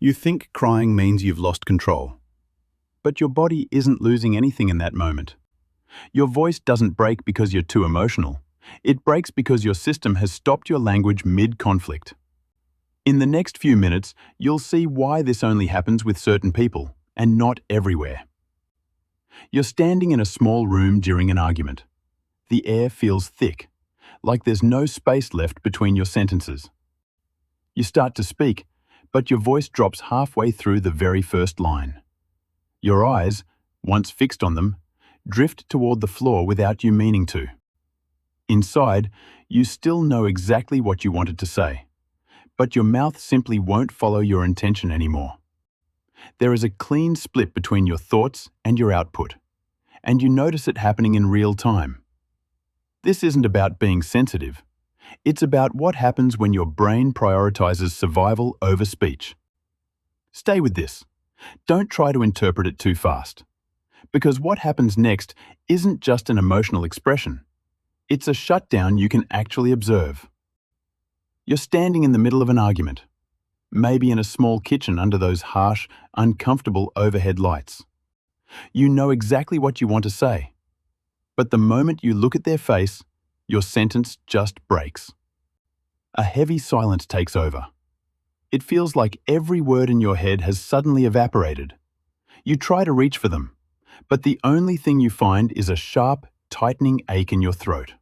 You think crying means you've lost control. But your body isn't losing anything in that moment. Your voice doesn't break because you're too emotional. It breaks because your system has stopped your language mid-conflict. In the next few minutes, you'll see why this only happens with certain people, and not everywhere. You're standing in a small room during an argument. The air feels thick, like there's no space left between your sentences. You start to speak, but your voice drops halfway through the very first line. Your eyes, once fixed on them, drift toward the floor without you meaning to. Inside, you still know exactly what you wanted to say, but your mouth simply won't follow your intention anymore. There is a clean split between your thoughts and your output, and you notice it happening in real time. This isn't about being sensitive. It's about what happens when your brain prioritizes survival over speech. Stay with this. Don't try to interpret it too fast. Because what happens next isn't just an emotional expression. It's a shutdown you can actually observe. You're standing in the middle of an argument, maybe in a small kitchen under those harsh, uncomfortable overhead lights. You know exactly what you want to say. But the moment you look at their face, your sentence just breaks. A heavy silence takes over. It feels like every word in your head has suddenly evaporated. You try to reach for them, but the only thing you find is a sharp, tightening ache in your throat.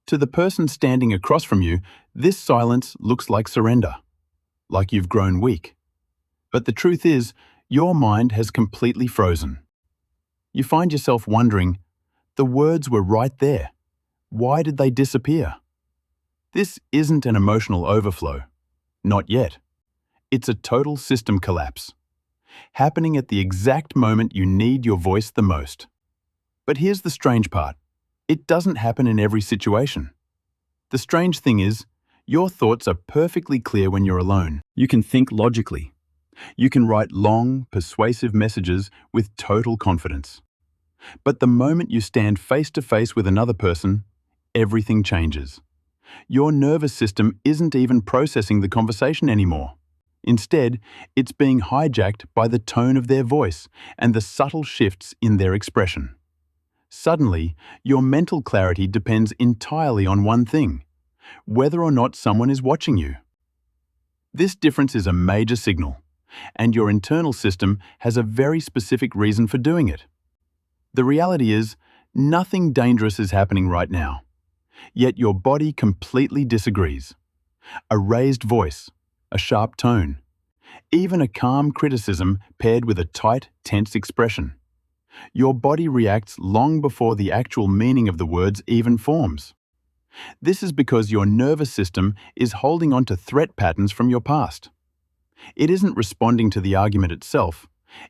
To the person standing across from you, this silence looks like surrender, like you've grown weak. But the truth is, your mind has completely frozen. You find yourself wondering, the words were right there. Why did they disappear? This isn't an emotional overflow. Not yet. It's a total system collapse, happening at the exact moment you need your voice the most. But here's the strange part. It doesn't happen in every situation. The strange thing is, your thoughts are perfectly clear when you're alone. You can think logically. You can write long, persuasive messages with total confidence. But the moment you stand face to face with another person, everything changes. Your nervous system isn't even processing the conversation anymore. Instead, it's being hijacked by the tone of their voice and the subtle shifts in their expression. Suddenly, your mental clarity depends entirely on one thing: whether or not someone is watching you. This difference is a major signal, and your internal system has a very specific reason for doing it. The reality is, nothing dangerous is happening right now. Yet your body completely disagrees. A raised voice, a sharp tone, even a calm criticism paired with a tight, tense expression. Your body reacts long before the actual meaning of the words even forms. This is because your nervous system is holding on to threat patterns from your past. It isn't responding to the argument itself.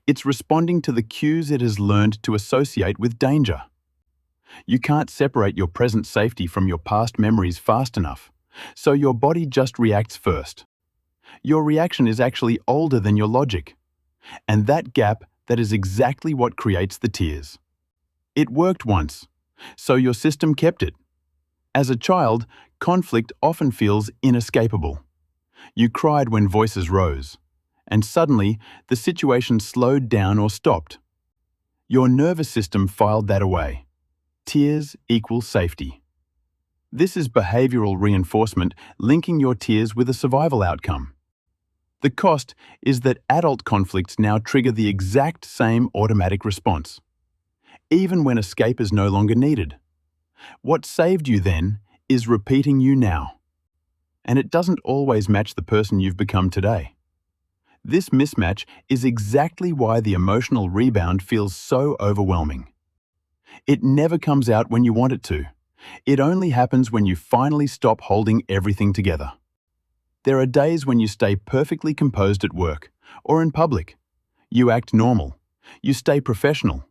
It's responding to the cues it has learned to associate with danger. You can't separate your present safety from your past memories fast enough, so your body just reacts first. Your reaction is actually older than your logic, and that is exactly what creates the tears. It worked once, so your system kept it. As a child, conflict often feels inescapable. You cried when voices rose, and suddenly the situation slowed down or stopped. Your nervous system filed that away. Tears equal safety. This is behavioral reinforcement linking your tears with a survival outcome. The cost is that adult conflicts now trigger the exact same automatic response, even when escape is no longer needed. What saved you then is repeating you now. And it doesn't always match the person you've become today. This mismatch is exactly why the emotional rebound feels so overwhelming. It never comes out when you want it to. It only happens when you finally stop holding everything together. There are days when you stay perfectly composed at work or in public. You act normal. You stay professional.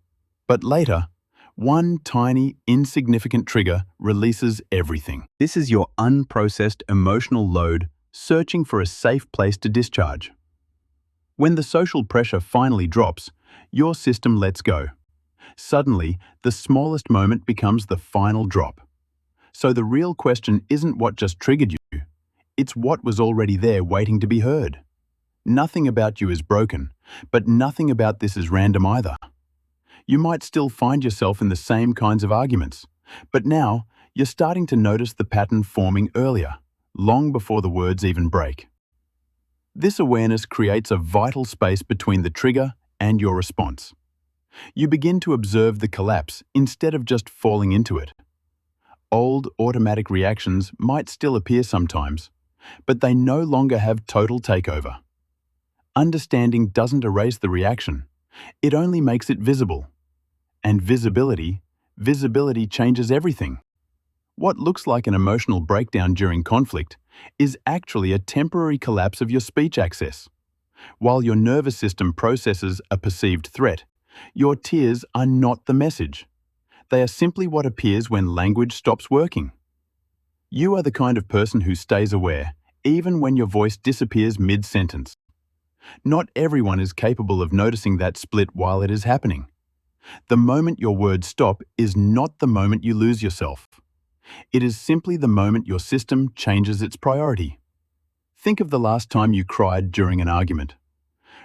But later, one tiny, insignificant trigger releases everything. This is your unprocessed emotional load searching for a safe place to discharge. When the social pressure finally drops, your system lets go. Suddenly, the smallest moment becomes the final drop. So the real question isn't what just triggered you, it's what was already there waiting to be heard. Nothing about you is broken, but nothing about this is random either. You might still find yourself in the same kinds of arguments, but now you're starting to notice the pattern forming earlier, long before the words even break. This awareness creates a vital space between the trigger and your response. You begin to observe the collapse instead of just falling into it. Old automatic reactions might still appear sometimes, but they no longer have total takeover. Understanding doesn't erase the reaction, it only makes it visible. And visibility changes everything. What looks like an emotional breakdown during conflict is actually a temporary collapse of your speech access. While your nervous system processes a perceived threat, your tears are not the message. They are simply what appears when language stops working. You are the kind of person who stays aware, even when your voice disappears mid-sentence. Not everyone is capable of noticing that split while it is happening. The moment your words stop is not the moment you lose yourself. It is simply the moment your system changes its priority. Think of the last time you cried during an argument.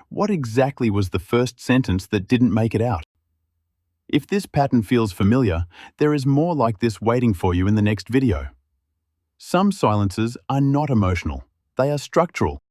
What exactly was the first sentence that didn't make it out? If this pattern feels familiar, there is more like this waiting for you in the next video. Some silences are not emotional, they are structural.